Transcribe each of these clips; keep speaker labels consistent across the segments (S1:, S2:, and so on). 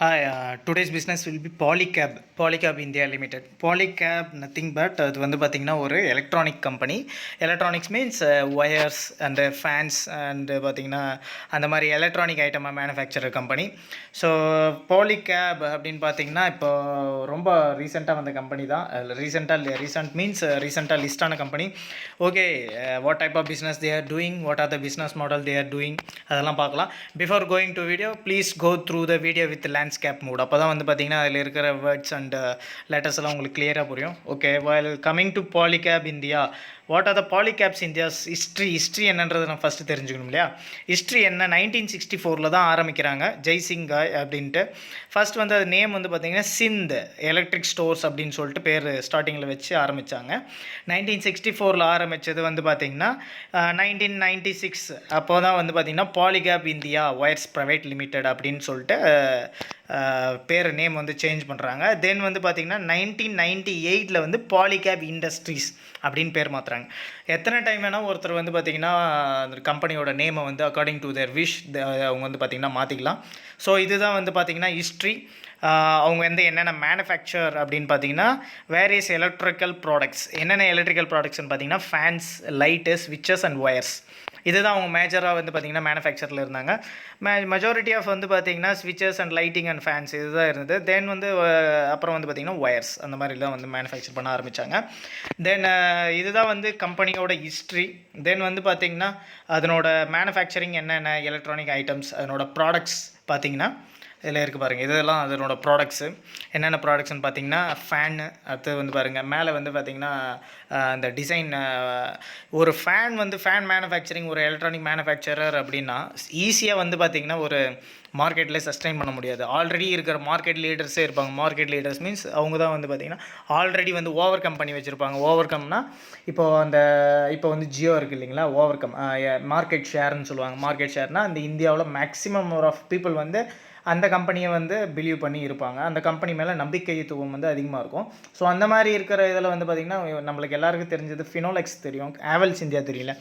S1: Hi, today's business will be Polycab India Limited. Polycab nothing but அது வந்து பார்த்திங்கன்னா ஒரு electronic company. Electronics means wires and fans and பார்த்திங்கன்னா அந்த மாதிரி எலக்ட்ரானிக் ஐட்டமாக மேனுஃபேக்சரர் கம்பெனி. ஸோ Polycab அப்படின்னு பார்த்திங்கன்னா இப்போ ரொம்ப ரீசெண்டாக வந்த கம்பெனி தான். ரீசெண்ட் மீன்ஸ் ரீசெண்டாக லிஸ்டான company. Okay, what type of business they are doing, what are the business model they are doing, அதெல்லாம் பார்க்கலாம். Before going to video please go through the video with landscape mode. அப்போ தான் வந்து பார்த்திங்கன்னா அதில் இருக்கிற வேர்ட்ஸ் அண்ட் லெட்டர்ஸ் எல்லாம் உங்களுக்கு கிளியராக புரியும். Okay, while coming to Polycab India, what are the Polycab's India's history என்னன்றதை நான் ஃபஸ்ட்டு தெரிஞ்சுக்கணும் இல்லையா? ஹிஸ்ட்ரி என்ன, 1964 தான் ஆரம்பிக்கிறாங்க, ஜெய்சிங் காய் அப்படின்ட்டு. ஃபஸ்ட் வந்து அது நேம் வந்து பார்த்திங்கன்னா சிந்த் எலக்ட்ரிக் ஸ்டோர்ஸ் அப்படின்னு சொல்லிட்டு பேர் ஸ்டார்டிங்கில் வச்சு ஆரம்பித்தாங்க. 1964 ஆரம்பித்தது வந்து பார்த்திங்கன்னா 1996 அப்போ தான் வந்து பார்த்திங்கன்னா Polycab India wires private limited அப்படின்னு சொல்லிட்டு பேர் நேம் வந்து சேஞ்ச் பண்ணுறாங்க. தென் வந்து பார்த்திங்கன்னா 1998 வந்து பாலிகேப் இண்டஸ்ட்ரீஸ் அப்படின்னு பேர் மாற்றுறாங்க. எத்தனை டைம் வேணால் ஒருத்தர் வந்து பார்த்திங்கன்னா அந்த கம்பெனியோட நேமை வந்து அக்கார்டிங் டு தேர் விஷ் அவங்க வந்து பார்த்திங்கன்னா மாற்றிக்கலாம். ஸோ இதுதான் வந்து பார்த்திங்கன்னா ஹிஸ்ட்ரி. அவங்க வந்து என்னென்ன மேனுஃபேக்சர் அப்படின்னு பார்த்தீங்கன்னா வேரியஸ் எலக்ட்ரிக்கல் ப்ராடக்ட்ஸ். என்னென்ன எலக்ட்ரிக்கல் ப்ராடக்ட்ஸ்னு பார்த்தீங்கன்னா ஃபேன்ஸ், லைட்டு, ஸ்விட்சஸ் அண்ட் ஒயர்ஸ். இதுதான் அவங்க மேஜராக வந்து பார்த்திங்கன்னா மேனுஃபேக்சரில் இருந்தாங்க. மெஜாரிட்டி ஆஃப் வந்து பார்த்திங்கன்னா ஸ்விட்சஸ் அண்ட் லைட்டிங் அண்ட் ஃபேன்ஸ் இதுதான் இருந்தது. தென் வந்து அப்புறம் வந்து பார்த்திங்கன்னா ஒயர்ஸ் அந்த மாதிரிலாம் வந்து மேனுஃபேக்சர் பண்ண ஆரம்பித்தாங்க. தென் இதுதான் வந்து கம்பெனியோட ஹிஸ்ட்ரி. தென் வந்து பார்த்திங்கன்னா அதனோட மேனுஃபேக்சரிங் என்னென்ன எலக்ட்ரானிக் ஐட்டம்ஸ், அதனோட ப்ராடக்ட்ஸ் பார்த்திங்கன்னா இதில் இருக்குது பாருங்கள். இதெல்லாம் அதனோட ப்ராடக்ட்ஸு. என்னென்ன ப்ராடக்ட்ஸ்னு பார்த்தீங்கன்னா ஃபேனு, அடுத்து வந்து பாருங்கள் மேலே வந்து பார்த்திங்கன்னா அந்த டிசைன். ஒரு ஃபேன் மேனுஃபேக்சரிங் ஒரு எலக்ட்ரானிக் மேனுஃபேக்சரர் அப்படின்னா ஈஸியாக வந்து பார்த்திங்கன்னா ஒரு மார்க்கெட்டில் சஸ்டெயின் பண்ண முடியாது. ஆல்ரெடி இருக்கிற மார்க்கெட் லீடர்ஸே இருப்பாங்க. மார்க்கெட் லீடர்ஸ் மீன்ஸ் அவங்க தான் வந்து பார்த்திங்கன்னா ஆல்ரெடி வந்து ஓவர் கம் பண்ணி வச்சுருப்பாங்க. ஓவர் கம்னா இப்போ வந்து ஜியோ இருக்குது இல்லைங்களா, ஓவர் கம் மார்க்கெட் ஷேர்னு சொல்லுவாங்க. மார்க்கெட் ஷேர்னால் அந்த இந்தியாவில் மேக்ஸிமம் நம்பர் ஆஃப் பீப்புள் வந்து அந்த கம்பெனியை வந்து பிலீவ் பண்ணி இருப்பாங்க. அந்த கம்பெனி மேலே நம்பிக்கைத்துவம் வந்து அதிகமாக இருக்கும். ஸோ அந்த மாதிரி இருக்கிற இதில் வந்து பார்த்திங்கன்னா நம்மளுக்கு எல்லாருக்கும் தெரிஞ்சது ஃபினோலெக்ஸ் தெரியும், ஹேவல்ஸ் இந்தியா தெரியல,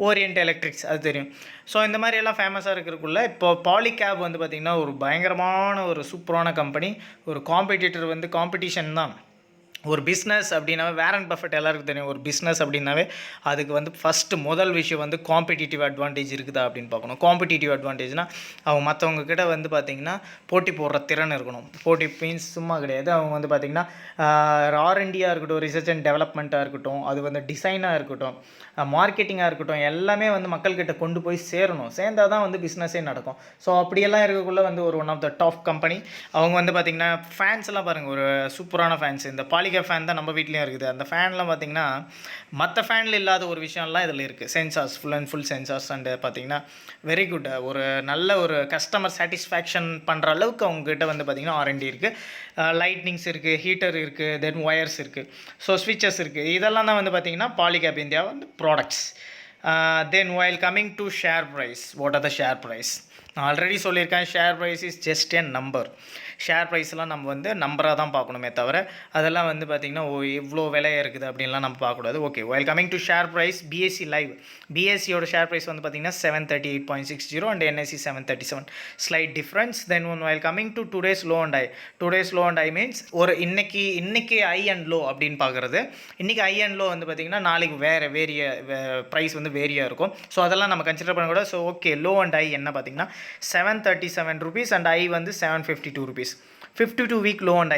S1: ஓரியன்ட் எலக்ட்ரிக்ஸ் அது தெரியும். ஸோ இந்த மாதிரி எல்லாம் ஃபேமஸாக இருக்கிறக்குள்ள இப்போ பாலிகேப் வந்து பார்த்திங்கன்னா ஒரு பயங்கரமான ஒரு சூப்பரான கம்பெனி. ஒரு காம்படிஷன் தான். ஒரு பிஸ்னஸ் அப்படின்னாவே வாரன் பஃபெட் எல்லாருக்கும் தெரியும். ஒரு பிஸ்னஸ் அப்படின்னாவே அதுக்கு வந்து முதல் விஷயம் வந்து காம்படிட்டிவ் அட்வான்டேஜ் இருக்குதா அப்படின்னு பார்க்கணும். காம்படிட்டிவ் அட்வான்டேஜ்னால் அவங்க மற்றவங்க கிட்ட வந்து பார்த்திங்கன்னா போட்டி போடுற திறன் இருக்கணும். போட்டி மீன்ஸ் சும்மா கிடையாது. அவங்க வந்து பார்த்திங்கன்னா ஆர்என்டியாக இருக்கட்டும், ரிசர்ச் அண்ட் டெவலப்மெண்ட்டாக இருக்கட்டும், அது வந்து டிசைனாக இருக்கட்டும், மார்க்கெட்டிங்காக இருக்கட்டும், எல்லாமே வந்து மக்கள்கிட்ட கொண்டு போய் சேரணும். சேர்ந்தால் தான் வந்து பிஸ்னஸே நடக்கும். ஸோ அப்படியெல்லாம் இருக்கக்குள்ளே வந்து ஒரு one of the top company. அவங்க வந்து பார்த்திங்கன்னா ஃபேன்ஸ் எல்லாம் பாருங்கள், ஒரு சூப்பரான ஃபேன்ஸ். இந்த ஃபேன் தான் நம்ம வீட்லேயும் இருக்குது. அந்த ஃபேன்லாம் பார்த்திங்கன்னா மற்ற ஃபேனில் இல்லாத ஒரு விஷயம்லாம் இதில் இருக்குது. சென்சார்ஸ், ஃபுல் சென்சார்ஸ் அண்டு பார்த்திங்கன்னா வெரி குட். ஒரு நல்ல ஒரு கஸ்டமர் சாட்டிஸ்ஃபேக்ஷன் பண்ணுற அளவுக்கு அவங்ககிட்ட வந்து பார்த்திங்கன்னா ஆர்என்டி இருக்குது, லைட்னிங்ஸ் இருக்குது, ஹீட்டர் இருக்குது, தென் ஒயர்ஸ் இருக்குது, ஸோ ஸ்விட்சஸ் இருக்குது. இதெல்லாம் தான் வந்து பார்த்திங்கன்னா பாலிகேப் இந்தியா வந்து products. Then while coming to share price, what are the share price? நான் ஆல்ரெடி சொல்லியிருக்கேன், share price is just a number. Share ப்ரைஸ்லாம் நம்ம வந்து நம்பராக தான் பார்க்கணுமே தவிர அதெல்லாம் வந்து பார்த்திங்கன்னா எவ்வளோ விலையாக இருக்குது அப்படின்லாம் நம்ம பார்க்கக்கூடாது. Okay, while coming to share price, BSE live, பிஎஸ்சியோட ஷேர் ப்ரைஸ் வந்து பார்த்திங்கன்னா 738.60 and NSE 737, slight difference. Then while coming to today's low and high means ஒரு இன்னைக்கு ஹை அண்ட் லோ அப்படின்னு பார்க்குறது. இன்றைக்கி ஹை அண்ட் லோ வந்து பார்த்திங்கன்னா நாளைக்கு வேரிய ப்ரைஸ் வந்து வேரியாக இருக்கும். ஸோ அதெல்லாம் நம்ம கன்சிடர் பண்ணக்கூடாது. So okay, low and high என்ன பார்த்திங்கன்னா 737 rupees and I வந்து 752 rupees. 52 week low and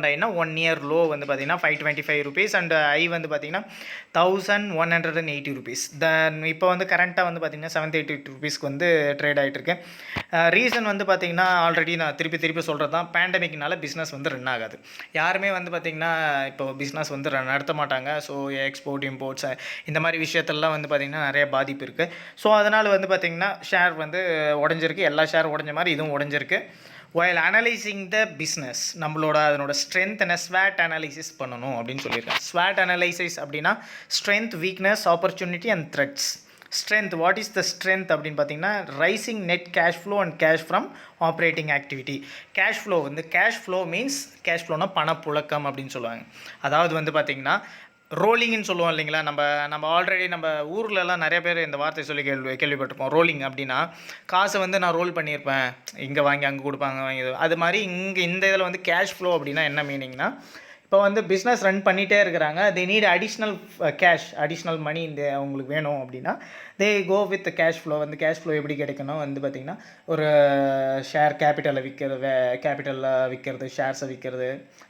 S1: high 1 year low வந்து பார்த்திங்கன்னா 525 rupees and I வந்து பார்த்திங்கன்னா 1180 rupees. தென் இப்போ வந்து கரண்ட்டாக வந்து பார்த்திங்கன்னா 738 rupeesக்கு வந்து ட்ரேட் ஆகிட்டுருக்கு. ரீசன் வந்து பார்த்திங்கன்னா ஆல்ரெடி நான் திருப்பி சொல்கிறது தான், பேண்டமிக்னால பிஸ்னஸ் வந்து ரன் ஆகாது. யாருமே வந்து பார்த்திங்கன்னா இப்போ பிஸ்னஸ் வந்து நடத்த மாட்டாங்க. ஸோ எக்ஸ்போர்ட் இம்போர்ட்ஸ் இந்த மாதிரி விஷயத்தெல்லாம் வந்து பார்த்திங்கன்னா நிறைய பாதிப்பு இருக்குது. ஸோ அதனால் வந்து பார்த்திங்கன்னா ஷேர் வந்து உடஞ்சிருக்கு. எல்லா ஷேர் உடஞ்ச மாதிரி இதுவும் உடஞ்சிருக்கு. while analyzing the business நம்மளோட அதனோட ஸ்ட்ரென்த் என்ன ஸ்வாட் அனாலிசிஸ் பண்ணணும் அப்படின்னு சொல்லியிருக்கேன். ஸ்வாட் அனாலிசிஸ் அப்படின்னா strength, weakness, opportunity and threats. Strength, what is the strength அப்படின்னு பார்த்தீங்கன்னா rising net cash flow and cash from operating activity. Cash flow means cash ஃப்ளோனா பணப்புழக்கம் அப்படின்னு சொல்லுவாங்க. அதாவது வந்து பார்த்திங்கன்னா ரோலிங்னு சொல்லுவோம் இல்லைங்களா, நம்ம நம்ம ஆல்ரெடி நம்ம ஊர்லலாம் நிறைய பேர் இந்த வார்த்தை சொல்லி கேள்விப்பட்டிருப்போம். ரோலிங் அப்படின்னா காசை வந்து நான் ரோல் பண்ணியிருப்பேன், இங்கே வாங்கி அங்கே கொடுப்பாங்க வாங்கி அது மாதிரி. இங்கே இந்த இதில் வந்து கேஷ் ஃப்ளோ அப்படின்னா என்ன மீனிங்னா, இப்போ வந்து பிஸ்னஸ் ரன் பண்ணிகிட்டே இருக்கிறாங்க, they need additional cash, additional money இந்த அவங்களுக்கு வேணும் அப்படின்னா they go with cash flow. வந்து கேஷ் ஃப்ளோ எப்படி கிடைக்கணும் வந்து பார்த்திங்கன்னா, ஒரு ஷேர் கேபிட்டலை விற்கிறது, கேபிட்டலில் விற்கிறது, ஷேர்ஸை விற்கிறது,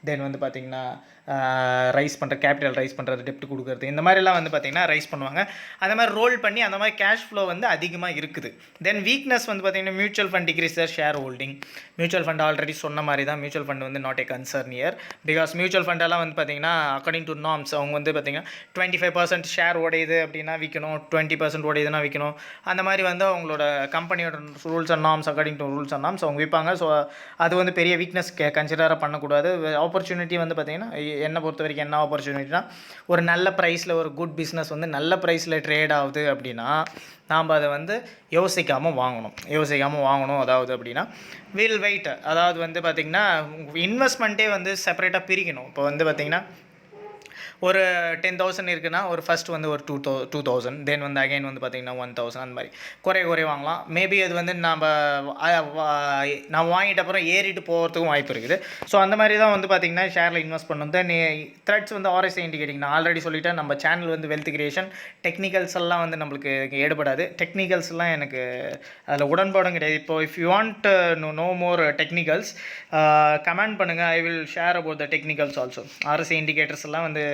S1: தென் வந்து பார்த்திங்கன்னா ரைஸ் பண்ணுற கேபிட்டல் ரைஸ் பண்ணுறது, டெப்ட் கொடுக்குறது, இந்த மாதிரிலாம் வந்து பார்த்திங்கன்னா ரைஸ் பண்ணுவாங்க. அந்த மாதிரி ரோல் பண்ணி அந்த மாதிரி கேஷ் ஃப்ளோ வந்து அதிகமாக இருக்குது. தென் வீக்னஸ் வந்து பார்த்திங்கன்னா mutual fund decrease their share holding. Mutual fund already சொன்ன மாதிரி தான், மியூச்சுவல் ஃபண்ட் வந்து not a concern year. Because mutual ஃபண்டெல்லாம் வந்து பார்த்திங்கன்னா அக்கார்டிங் டு நார்ம்ஸ் அவங்க வந்து பார்த்திங்கன்னா 25% ஷேர் உடையுது அப்படின்னா விற்கணும், 20% உடையுதுன்னா விற்கணும். அந்த மாதிரி வந்து அவங்களோட கம்பெனியோட rules and norms, according to rules and norms அவங்க விற்பாங்க. ஸோ அது வந்து பெரிய வீக்னஸ் கன்சிடராக பண்ணக்கூடாது. ஆப்பர்ச்சுனிட்டி வந்து பார்த்திங்கன்னா என்னை பொறுத்த வரைக்கும் என்ன ஆப்பர்ச்சுனிட்டினா, ஒரு நல்ல ப்ரைஸில் ஒரு குட் பிஸ்னஸ் வந்து நல்ல ப்ரைஸில் ட்ரேட் ஆகுது அப்படின்னா நாம் அதை வந்து யோசிக்காமல் வாங்கணும். அதாவது அப்படின்னா வில் வெயிட், அதாவது வந்து பார்த்திங்கன்னா இன்வெஸ்ட்மெண்ட்டே வந்து செப்பரேட்டாக பிரிக்கணும். இப்போ வந்து பார்த்திங்கன்னா ஒரு 10,000 இருக்குன்னா ஒரு ஃபஸ்ட் வந்து ஒரு 2,000, தென் வந்து அகைன் வந்து பார்த்திங்கன்னா 1,000, அந்த மாதிரி குறை வாங்கலாம். மேபி அது வந்து நான் வாங்கிட்ட அப்புறம் ஏறிட்டு போகிறதுக்கும் வாய்ப்பு இருக்குது. ஸோ அந்த மாதிரி தான் வந்து பார்த்திங்கன்னா ஷேரில் இன்வெஸ்ட் பண்ணணும். தென் த்ரெட்ஸ் வந்து ஆர்எஸ்ஐ இண்டிகேட்டிங் நான் ஆல்ரெடி சொல்லிட்டேன். நம்ம சேனல் வந்து வெல்த் கிரியேஷன், டெக்னிக்கல்ஸ் எல்லாம் வந்து நம்மளுக்கு ஏடுபடாது. டெக்னிக்கல்ஸ்லாம் எனக்கு அதில் உடன்பாடும் கிடையாது. இப்போ if you want know more technicals comment பண்ணுங்கள், I will share about the technicals also. RSI indicators எல்லாம் வந்து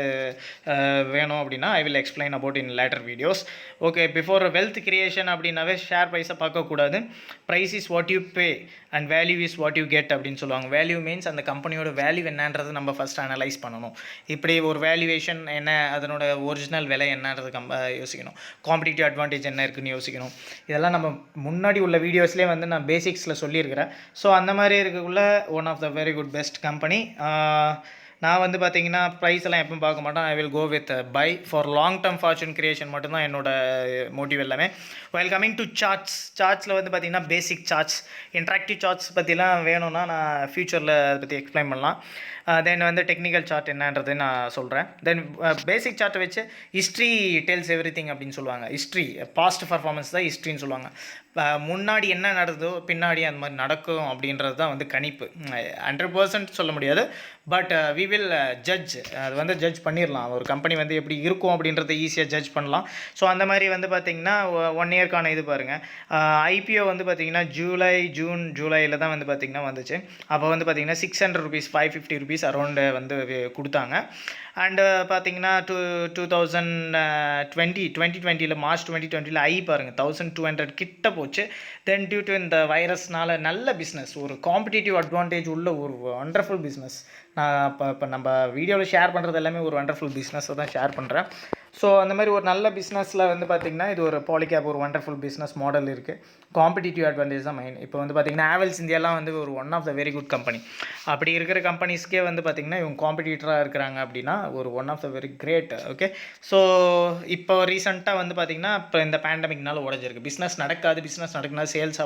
S1: வேணும் அப்படின்னா I will explain about in later videos. Okay, before wealth creation அப்படின்னாவே ஷேர் ப்ரைஸை பார்க்கக்கூடாது. Price is what you pay and value is what you get அப்படின்னு சொல்லுவாங்க. Value means அந்த கம்பெனியோட வேல்யூ என்னன்றது நம்ம ஃபஸ்ட் அனலைஸ் பண்ணணும். இப்படி ஒரு வேல்யூவேஷன் என்ன, அதனோட ஒரிஜினல் விலை என்னன்றது யோசிக்கணும். காம்படிட்டிவ் அட்வான்டேஜ் என்ன இருக்குன்னு யோசிக்கணும். இதெல்லாம் நம்ம முன்னாடி உள்ள வீடியோஸ்லேயே வந்து நான் பேசிக்ஸில் சொல்லியிருக்கிறேன். ஸோ அந்த மாதிரி இருக்கக்குள்ள one of the very good best company. நான் வந்து பார்த்திங்கன்னா ப்ரைஸ் எல்லாம் எப்பவும் பார்க்க மாட்டேன். I will go with buy for long term fortune creation மட்டும்தான் என்னோட மோட்டிவ் எல்லாமே. வைல் கமிங் டு சார்ட்ஸில் வந்து பார்த்திங்கன்னா பேசிக் சார்ட்ஸ், இன்ட்ராக்டிவ் சார்ட்ஸ் பற்றிலாம் வேணும்னா நான் ஃப்யூச்சரில் அதை பற்றி எக்ஸ்பிளைன் பண்ணலாம். தென் வந்து டெக்னிக்கல் சார்ட் என்னன்றது நான் சொல்கிறேன். தென் பேசிக் சார்ட்டை வச்சு ஹிஸ்ட்ரி டெல்ஸ் எவ்ரி திங் அப்படின்னு சொல்லுவாங்க. ஹிஸ்ட்ரி பாஸ்ட் பர்ஃபார்மன்ஸ் தான் ஹிஸ்ட்ரின்னு சொல்லுவாங்க. முன்னாடி என்ன நடந்ததோ பின்னாடி அந்த மாதிரி நடக்கும் அப்படின்றது தான் வந்து கணிப்பு. 100% சொல்ல முடியாது, பட் வி வில் ஜட்ஜ். அது வந்து ஜட்ஜ் பண்ணிடலாம். ஒரு கம்பெனி வந்து எப்படி இருக்கும் அப்படின்றத ஈஸியாக ஜட்ஜ் பண்ணலாம். ஸோ அந்த மாதிரி வந்து பார்த்திங்கன்னா 1 இயர்க்கான இது பாருங்கள். ஐபிஓ வந்து பார்த்திங்கன்னா ஜூலையில் தான் வந்து பார்த்திங்கன்னா வந்துச்சு. அப்போ வந்து பார்த்திங்கன்னா 600 rupees, 550 rupees அரௌண்டு வந்து கொடுத்தாங்க. அண்டு பார்த்திங்கன்னா 2020 மார்ச் 2020 ஐ பாருங்கள் 1200 கிட்ட போச்சு. தென் டியூ டு இந்த வைரஸ்னால் நல்ல பிஸ்னஸ், ஒரு காம்படிட்டிவ் அட்வான்டேஜ் உள்ள ஒரு வண்டர்ஃபுல் பிஸ்னஸ். நான் இப்போ நம்ம வீடியோவில் ஷேர் பண்ணுறது எல்லாமே ஒரு வண்டர்ஃபுல் பிஸ்னஸை தான் ஷேர் பண்ணுறேன். ஸோ அந்த மாதிரி ஒரு நல்ல பிஸ்னஸில் வந்து பார்த்திங்கன்னா இது ஒரு பாலிகேப் ஒரு வண்டர்ஃபுல் பிஸ்னஸ் மாடல் இருக்குது. காம்படிட்டிவ் அட்வான்டேஜ் தான் மெயின். இப்போ வந்து பார்த்திங்கன்னா ஹேவல்ஸ் இந்தியாலாம் வந்து ஒரு one of the very good company. அப்படி இருக்கிற கம்பெனிஸ்க்கே வந்து பார்த்திங்கன்னா இவங்க காம்படிட்டராக இருக்கிறாங்க அப்படின்னா ஒரு one of the very great. Okay, so இப்போ ரீசெண்டாக வந்து பார்த்திங்கன்னா இப்போ இந்த பேண்டமிக்னால உடஞ்சிருக்கு. பிஸ்னஸ் நடக்குதுன்னா சேல்ஸ்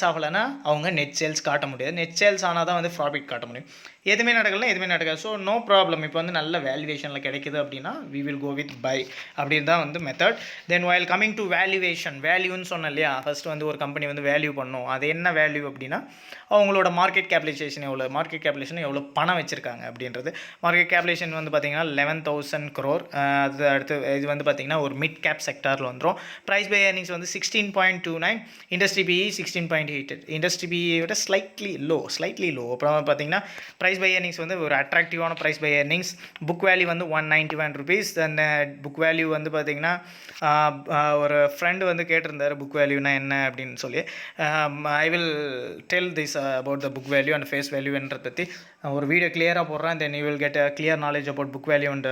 S1: ஆகலைன்னா அவங்க நெட் சேல்ஸ் காட்ட முடியாது. நெட் சேல்ஸ் ஆனால் தான் வந்து ப்ராஃபிட் காட்ட முடியும். எதுவுமே நடக்காது. So no problem. இப்போ வந்து நல்ல வேல்யூவேஷனில் கிடைக்குது அப்படின்னா we will go with buy அப்படின்னு தான் வந்து method. Then while coming to வேல்யூன்னு சொன்னேன் இல்லையா, ஃபஸ்ட்டு வந்து ஒரு கம்பெனி வந்து வேல்யூ பண்ணும். அது என்ன வேல்யூ அப்படின்னா அவங்களோட மார்க்கெட் கேபிடலைசேஷன் எவ்வளோ பணம் வச்சுருக்காங்க அப்படின்றது. மார்க்கெட் கேபிடலைசேஷன் வந்து பார்த்திங்கன்னா 11,000 crore. அது அடுத்து இது வந்து பார்த்திங்கன்னா ஒரு மிட் கேப் செக்டாரில் வந்துடும். ப்ரைஸ் பை ஏர்னிங்ஸ் வந்து 16.29, இண்டஸ்ட்ரி பிஇ 16.8. இண்டஸ்ட்ரி பிஇ விட ஸ்லைட்லி லோ. அப்புறம் பார்த்திங்கன்னா ப்ரைஸ் பை ஏர்னிங்ஸ் வந்து ஒரு அட்ராக்டிவான price by earnings. Book value வந்து 191 rupees. தென் புக் வேல்யூ வந்து பார்த்திங்கன்னா ஒரு ஃப்ரெண்டு வந்து கேட்டிருந்தார் புக் வேல்யூனா என்ன அப்படின்னு சொல்லி. I will tell this about the book value and face வேல்யூன்றதை பற்றி ஒரு வீடியோ கிளியராக போடுறேன். Then you will get clear knowledge about book value and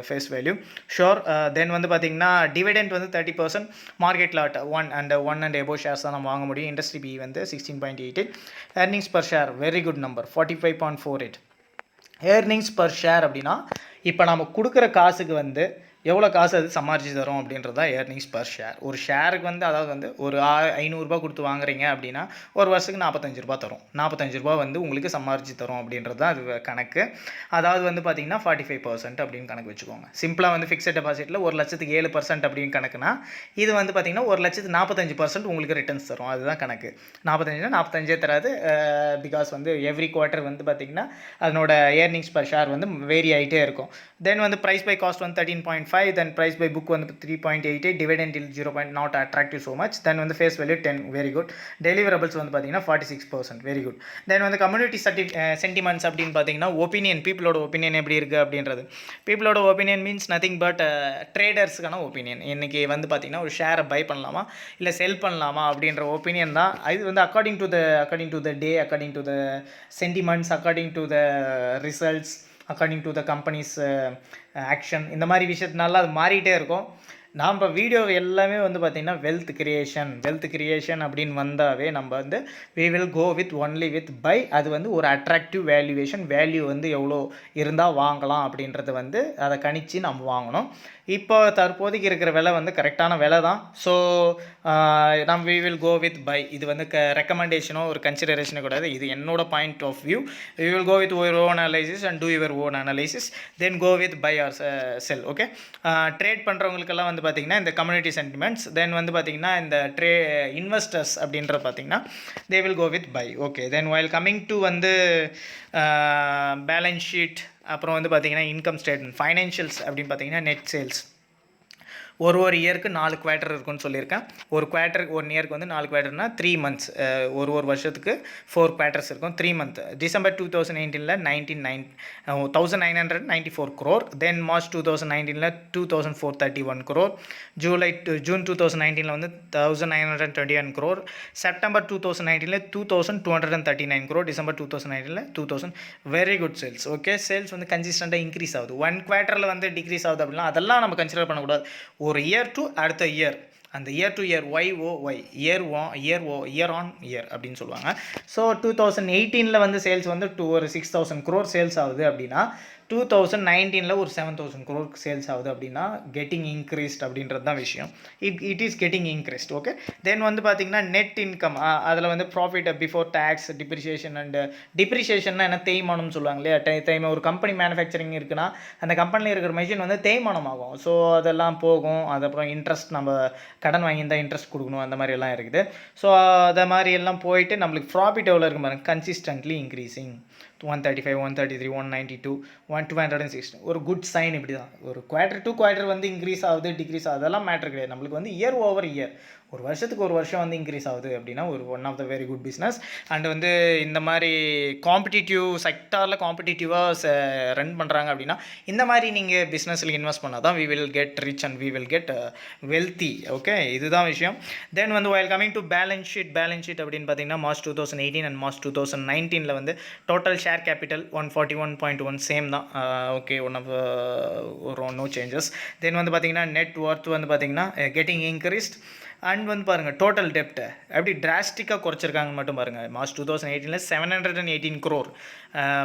S1: face value sure. தென் வந்து பார்த்திங்கன்னா டிவிடெண்ட் வந்து 30%, market lot 1 and above shares தான் நம்ம வாங்க முடியும். இண்டஸ்ட்ரி பி வந்து 16.88. Earnings per share very good number 45.48. Earnings per share அப்படின்னா இப்போ நம்ம கொடுக்குற காசுக்கு வந்து எவ்வளோ காசு அது சம்பாரிச்சு தரும் அப்படின்றது தான் ஏர்னிங்ஸ் பர் ஷேர். ஒரு ஷேருக்கு வந்து அதாவது வந்து ஒரு 500 கொடுத்து வாங்குறீங்க அப்படின்னா ஒரு வருஷத்துக்கு 45 ரூபா தரும். 45 ரூபா வந்து உங்களுக்கு சம்பாரிச்சு தரும் அப்படின்றது தான் அது கணக்கு. அதாவது வந்து பார்த்தீங்கன்னா 45% அப்படின்னு கணக்கு வச்சுக்கோங்க. சிம்பிளாக வந்து ஃபிக்ஸட் டெபாசிட்டில் 1,00,000க்கு 7% அப்படின்னு கணக்குனா இது வந்து பார்த்தீங்கன்னா 1,45% உங்களுக்கு ரிட்டர்ன்ஸ் தரும். அதுதான் கணக்கு. 45 தராது, பிகாஸ் வந்து எவ்ரி குவார்ட்டர் வந்து பார்த்தீங்கன்னா அதனோட ஏர்னிங்ஸ் பர் ஷேர் வந்து வேரி ஆகிட்டே இருக்கும். தென் வந்து ப்ரைஸ் பை காஸ்ட் வந்து 13.5, தென் ப்ரைஸ் பை புக் வந்து 3.88, டிவிடெண்ட் இல் 0. Not attractive so much. Then வந்து face value 10, very good. Deliverables வந்து பார்த்தீங்கன்னா 46%, வெரி குட். தென் வந்து கம்யூனிட்டி சென்டிமெண்ட்ஸ் அப்படின்னு பார்த்தீங்கன்னா ஒப்பீனியன், பீப்புளோட ஒப்பீனியன் எப்படி இருக்குது அப்படின்றது. பீப்புளோட ஒப்பீனியன் மீன்ஸ் நத்திங் பட் ட்ரேடர்ஸுக்கான ஒப்பீனியன். இன்றைக்கி வந்து பார்த்தீங்கன்னா ஒரு ஷேரை பை பண்ணலாமா இல்லை செல் பண்ணலாமா அப்படின்ற ஒப்பீனியன் தான். இது வந்து according to the day, according to the sentiments, according to the results, according to the companies action, இந்த மாதிரி விஷயத்தினால அது மாறிட்டே இருக்கும். நாம் வீடியோ எல்லாமே வந்து பார்த்திங்கன்னா வெல்த் கிரியேஷன் அப்படின்னு வந்தாவே நம்ம வந்து we will go with only with buy. அது வந்து ஒரு அட்ராக்டிவ் வேல்யூ வந்து எவ்வளோ இருந்தால் வாங்கலாம் அப்படின்றது வந்து அதை கணிச்சு நம்ம வாங்கணும். இப்போ தற்போதைக்கு இருக்கிற விலை வந்து கரெக்டான விலை தான். ஸோ நம்ம we will go with buy. இது வந்து ரெக்கமெண்டேஷனோ ஒரு கன்சிடரேஷனோ கூடாது, இது என்னோட point of view. we will go with your own analysis and do your own analysis, then go with buy or sell. Okay, trade பண்ணுறவங்களுக்கெல்லாம் வந்து பார்த்திங்கன்னா இந்த கம்யூனிட்டி சென்டிமெண்ட்ஸ், தென் வந்து பார்த்திங்கன்னா இந்த இன்வெஸ்டர்ஸ் அப்படின்ற பார்த்திங்கன்னா they will go with buy. Okay, then while coming to வந்து பேலன்ஸ் ஷீட், அப்புறம் வந்து பார்த்திங்கன்னா இன்கம் ஸ்டேட்மெண்ட், ஃபைனான்ஷியல்ஸ் அப்படின்னு பார்த்திங்கன்னா நெட் சேல்ஸ் ஒரு இயருக்கு 4 குவார்ட்டர் இருக்குன்னு சொல்லியிருக்கேன். ஒரு குவார்ட்டருக்கு 1 இயருக்கு வந்து 4 குவார்ட்டர்னால் 3 மந்த்ஸ், ஒரு வருஷத்துக்கு 4 குவார்ட்டர்ஸ் இருக்கும். 3 மந்த் டிசம்பர் 2019 1994 crore, தென் மார்ச் 2019 2431 crore, ஜூன் 2019 வந்து 1921 crore, September 2019 2239 crore, December 2019 2000. Very good sales. Okay, sales வந்து கன்சிஸ்டண்ட்டாக இன்க்ரீஸ் ஆகுது. 1 குவார்ட்டரில் வந்து டிக்ரீஸ் ஆகுது அப்படின்னா அதெல்லாம் நம்ம கன்சிடர் பண்ணக்கூடாது. ஒரு இயர் டு அடுத்த இயர், அந்த year to year year on year அப்படின்னு சொல்லுவாங்க. ஸோ 2018 வந்து சேல்ஸ் வந்து ஒரு 6,000 crore சேல்ஸ் ஆகுது அப்படின்னா 2019 ஒரு 7,000 crore சேல்ஸ் ஆகுது அப்படின்னா கெட்டிங் இன்க்ரீஸ்ட் அப்படின்றது தான் விஷயம். It is getting increased. Okay, then வந்து பார்த்திங்கன்னா நெட் இன்கம், அதில் வந்து profit before tax, depreciation and டிப்ரிசியேஷன்னா என்ன, தேய்மானம்னு சொல்லுவாங்க இல்லையா. ஒரு கம்பெனி மேனுஃபேக்சரிங் இருக்குன்னா அந்த கம்பெனியில் இருக்கிற மெஷின் வந்து தேய்மானம் ஆகும். ஸோ அதெல்லாம் போகும். அதுக்கப்புறம் இன்ட்ரெஸ்ட், நம்ம கடன் வாங்கியிருந்தால் இன்ட்ரெஸ்ட் கொடுக்கணும், அந்த மாதிரி எல்லாம் இருக்குது. ஸோ அதை மாதிரி எல்லாம் போயிட்டு நம்மளுக்கு ப்ராஃபிட் எவ்வளோ இருக்கும் பாருங்கள், கன்சிஸ்டன்ட்லி இன்க்ரீஸிங். 135, 133, 192, 260, ஒரு குட் சைன். இப்படி தான் ஒரு குவார்ட்டர் டு குவார்ட்டர் வந்து இன்க்ரீஸ் ஆகுது டிக்ரீஸ் ஆகுது அதெல்லாம் மேட்ரு கிடையாது. நம்மளுக்கு வந்து இயர் ஓவர் இயர், ஒரு வருஷத்துக்கு ஒரு வருஷம் வந்து இன்க்ரீஸ் ஆகுது அப்படின்னா ஒரு one of the very good business. And வந்து இந்த மாதிரி காம்படிட்டிவ் செக்டாரில் காம்படிட்டிவாக ரன் பண்ணுறாங்க அப்படின்னா இந்த மாதிரி நீங்கள் பிஸ்னஸில் இன்வெஸ்ட் பண்ணால் தான் we will get rich and we will get wealthy. Okay, இதுதான் விஷயம். தென் வந்து while coming to balance sheet அப்படின்னு பார்த்தீங்கன்னா மார்ச் 2018 அண்ட் மார்ச் 2019 வந்து டோட்டல் ஷேர் கேபிட்டல் 141.1 சேம் தான். Okay, one of no changes. Then வந்து பார்த்தீங்கன்னா நெட் ஒர்த் வந்து பார்த்தீங்கன்னா கெட்டிங் இன்க்ரீஸ்ட். அண்ட் வந்து பாருங்கள் டோட்டல் டெப்ட்டை எப்படி டிராஸ்டிக்காக குறைச்சிருக்காங்கன்னு மட்டும் பாருங்கள். March 2018 718 crore,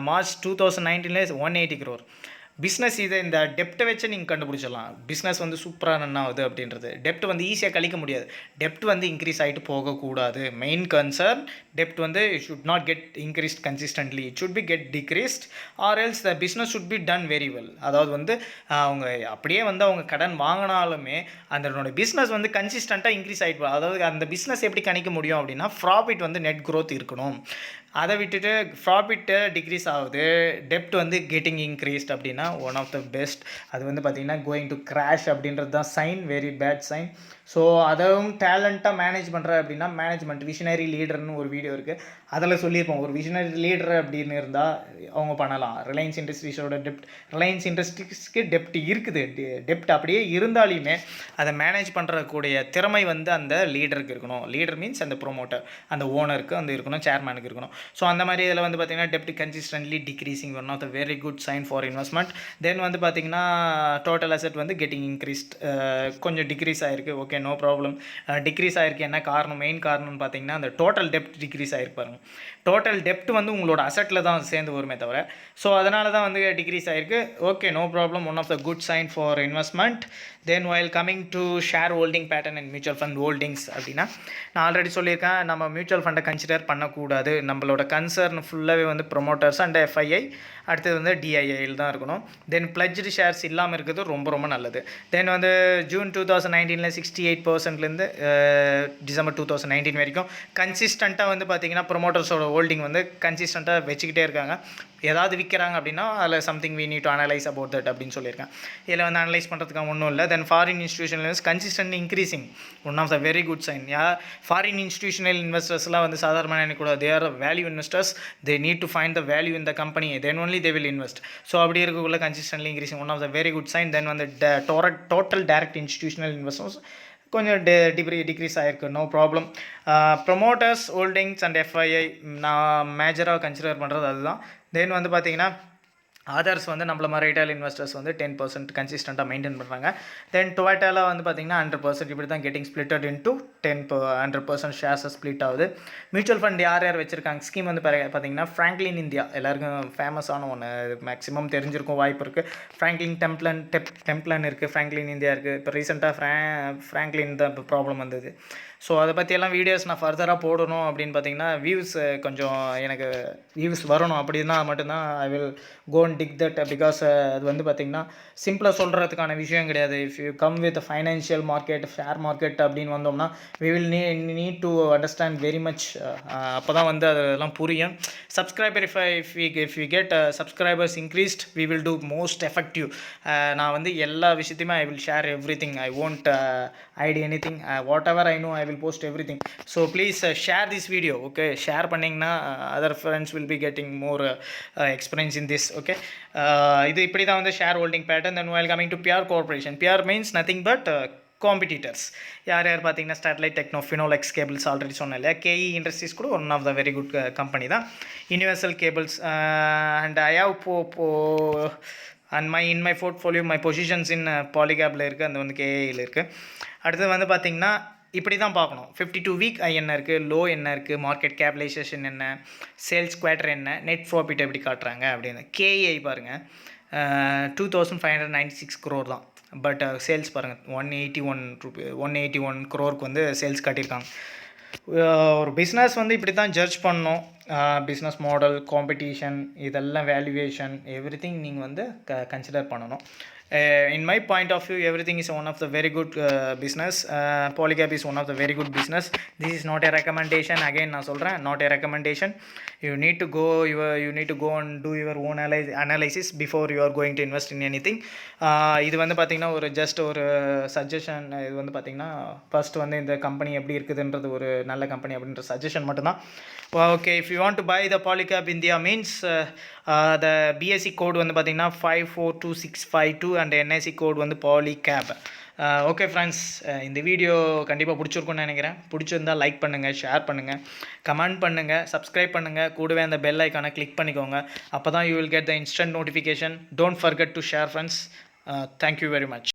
S1: March 2019 180 crore. Business இதை இந்த டெப்ட்டை வச்சு நீங்கள் கண்டுபிடிச்சிடலாம். பிஸ்னஸ் வந்து சூப்பராக ரன் ஆகுது அப்படின்றது. டெப்ட் வந்து ஈஸியாக கழிக்க முடியாது. டெப்ட் வந்து இன்க்ரீஸ் ஆகிட்டு போகக்கூடாது. மெயின் கன்சர்ன் டெப்ட் வந்து should not get increased consistently, it should be get decreased or else the business should be done very well. அதாவது வந்து அவங்க அப்படியே வந்து அவங்க கடன் வாங்கினாலுமே அதனோட பிஸ்னஸ் வந்து கன்சிஸ்டண்ட்டாக இன்க்ரீஸ் ஆகிட்டு, அதாவது அந்த பிஸ்னஸ் எப்படி கணிக்க முடியும் அப்படின்னா ப்ராஃபிட் வந்து நெட் க்ரோத் இருக்கணும். அதை விட்டுட்டு ப்ராஃபிட்டு டிக்ரீஸ் ஆகுது, டெப்ட் வந்து கெட்டிங் இன்க்ரீஸ்ட் அப்படின்னா ஒன் ஆஃப் த பெஸ்ட். அது வந்து பார்த்திங்கன்னா கோயிங் டு கிராஷ் அப்படின்றது தான் sign, very bad sign. So அதுவும் டேலண்ட்டாக மேனேஜ் பண்ணுற அப்படின்னா மேனேஜ்மெண்ட் விஷனரி லீடர்னு ஒரு வீடியோ இருக்குது, அதில் சொல்லியிருப்போம். ஒரு விஷனரி லீடர் அப்படின்னு இருந்தால் அவங்க பண்ணலாம். ரிலையன்ஸ் இண்டஸ்ட்ரீஸோட ரிலையன்ஸ் இண்டஸ்ட்ரீஸ்க்கு டெப்ட் இருக்குது. டெப்ட் அப்படியே இருந்தாலுமே அதை மேனேஜ் பண்ணுறக்கூடிய திறமை வந்து அந்த லீடருக்கு இருக்கணும். லீடர் மீன்ஸ் அந்த ப்ரொமோட்டர், அந்த ஓனருக்கு வந்து இருக்கணும், சேர்மேனுக்கு இருக்கணும். ஸோ அந்த மாதிரி இதில் வந்து பார்த்திங்கன்னா டெப்ட் consistently decreasing, one of the very good sign for investment. Then வந்து பார்த்தீங்கன்னா டோட்டல் அசெட் வந்து கெட்டிங் இன்க்ரீஸ்ட், கொஞ்சம் டிக்ரீஸ் ஆகிருக்கு. Okay, no problem. டிக்ரீஸ் ஆகிருக்கு என்ன காரணம், மெயின் காரணம்னு பார்த்தீங்கன்னா அந்த டோட்டல் டெப்ட் டிக்ரீஸ் ஆகிருக்கு பாருங்க. டோட்டல் டெப்ட் வந்து உங்களோட அசெட்டில் தான் சேர்ந்து வருமே தவிர, ஸோ அதனால தான் வந்து டிக்ரீஸ் ஆகிருக்கு. Okay, no problem. One of the good sign for investment. Then while coming to share holding pattern and mutual fund holdings அப்படின்னா, நான் ஆல்ரெடி சொல்லியிருக்கேன், நம்ம மியூச்சுவல் ஃபண்டை கன்சிடர் பண்ணக்கூடாது. நம்மளோட கன்சர்ன் ஃபுல்லாகவே வந்து ப்ரொமோட்டர்ஸ் அண்ட் எஃப்ஐஐ, அடுத்தது வந்து டிஐஐயில் தான் இருக்கணும். தென் பிளட்ஜ்டு ஷேர்ஸ் இல்லாமல் இருக்கிறது ரொம்ப ரொம்ப நல்லது. தென் வந்து ஜூன் 2019 68%லேருந்து டிசம்பர் 2019 வரைக்கும் கன்சிஸ்டண்ட்டாக வந்து பார்த்திங்கன்னா ப்ரொமோட்டர்ஸோட ஹோல்டிங் வந்து கன்சிஸ்டண்ட்டாக வச்சுக்கிட்டே இருக்காங்க. ஏதாவது விற்கிறாங்க அப்படின்னா அதில் something we need to analyse about that அப்படின்னு சொல்லியிருக்கேன். இதில் வந்து அனலைஸ் பண்ணுறதுக்காக ஒன்றும் இல்லை. Then foreign institutional consistent increasing, one of the very good sign. Foreign institutional இன்வெஸ்டர்ஸ்லாம் வந்து சாதாரணமாக நினைக்கூடாது. They are value investors. They need to find the value in the company, then only they will invest. So அப்படி இருக்கக்குள்ள consistently increasing, one of the very good sign. Then வந்து total direct institutional investors கொஞ்சம் decrease ஆகிருக்கு, no problem. Promoters holdings and FII நான் மேஜராக consider பண்ணுறது அதுதான். தென் வந்து பார்த்திங்கன்னா அதர்ஸ் வந்து நம்மள மாதிரி ரிட்டைல் இன்வெஸ்டர்ஸ் வந்து 10% கன்சிஸ்டண்ட்டாக மெயின்டைன் பண்ணுறாங்க. தென் டொவேட்டாவில் வந்து பார்த்திங்கன்னா 100% இப்படி தான் getting splitted into 100% shares split ஆகுது. மியூச்சுவல் ஃபண்ட் யார் யார் வச்சுருக்காங்க ஸ்கீம் வந்து பார்த்திங்கன்னா ஃப்ராங்க்லின் இந்தியா, எல்லாருக்கும் ஃபேமஸான ஒன்று, மேக்ஸிமம் தெரிஞ்சிருக்கும் வாய்ப்பு இருக்குது. ஃப்ராங்க்லின் டெம்ப்ளன் இருக்குது, ஃப்ராங்க்லின் இந்தியா இருக்குது. இப்போ ரீசெண்டாக ஃப்ராங்க்லின் தான் இப்போ ப்ராப்ளம் வந்தது. ஸோ அதை பற்றியெல்லாம் வீடியோஸ் நான் ஃபர்தராக போடணும் அப்படின்னு பார்த்தீங்கன்னா வியூஸ் கொஞ்சம் எனக்கு வியூஸ் வரணும். அப்படின்னா மட்டும்தான் I will go and dig that. Because அது வந்து பார்த்திங்கன்னா சிம்பிளாக சொல்கிறதுக்கான விஷயம் கிடையாது. If you come with financial market, share market அப்படின்னு வந்தோம்னா we will need to understand very much. அப்போ தான் வந்து அதெல்லாம் புரியும். Subscriber if you get subscribers increased we will do most effective. நான் வந்து எல்லா விஷயத்தையுமே I will share everything. I won't hide anything. Whatever I know I will post everything. So please share this video. Okay, share பண்ணிங்கன்னா other friends will be getting more experience in this. Okay, இது இப்படி தான் வந்து share holding pattern. Then while coming to PR Corporation, PR means nothing but competitors. யார் யார் பார்த்தீங்கன்னா Sterlite techno, Finolex cables already சொன்னேன் இல்லையா. கேஇ இண்டஸ்ட்ரீஸ் கூட one of the very good company தான். Universal cables and I have and in my portfolio my positions in Polycab இருக்குது, அந்த வந்து கேஏயில் இருக்குது. அடுத்தது வந்து பார்த்திங்கன்னா இப்படி தான் பார்க்கணும். 52 வீக் ஐ என்ன இருக்குது, லோ என்ன இருக்குது, மார்க்கெட் கேபிடலைசேஷன் என்ன, சேல்ஸ் குவார்ட்டர் என்ன, நெட் ப்ராஃபிட் எப்படி காட்டுறாங்க அப்படின்னு. கேஐ பாருங்கள் 2596 crore தான். பட் சேல்ஸ் பாருங்கள் 181 crore வந்து சேல்ஸ் காட்டியிருக்காங்க. ஒரு பிஸ்னஸ் வந்து இப்படி தான் ஜட்ஜ் பண்ணணும். பிஸ்னஸ் மாடல், காம்படிஷன், இதெல்லாம் வேல்யூவேஷன், எவ்ரி திங் நீங்கள் வந்து கன்சிடர் பண்ணணும். In my point of view, everything is one of the very good business. Polycab is one of the very good business. This is not a recommendation. Again நான் சொல்கிறேன், not a recommendation. You need to go and do your own analysis before you are going to invest in anything. இது வந்து பார்த்திங்கன்னா ஒரு just ஒரு suggestion. இது வந்து பார்த்திங்கன்னா ஃபர்ஸ்ட் வந்து இந்த கம்பெனி எப்படி இருக்குதுன்றது, ஒரு நல்ல கம்பெனி அப்படின்ற சஜஷன் மட்டும்தான். Okay, if you want to buy the Polycab India means the BSE code வந்து பார்த்திங்கன்னா 542652 அண்ட் என்ஐசி கோட் வந்து பாலிகேப். ஓகே ஃப்ரெண்ட்ஸ், இந்த வீடியோ கண்டிப்பாக பிடிச்சிருக்குன்னு நினைக்கிறேன். பிடிச்சிருந்தால் லைக் பண்ணுங்கள், ஷேர் பண்ணுங்கள், கமெண்ட் பண்ணுங்கள், சப்ஸ்கிரைப் பண்ணுங்கள். கூடவே அந்த பெல் ஐக்கானை கிளிக் பண்ணிக்கோங்க. அப்போ தான் you will get the instant notification. Don't forget to share friends. Thank you very much.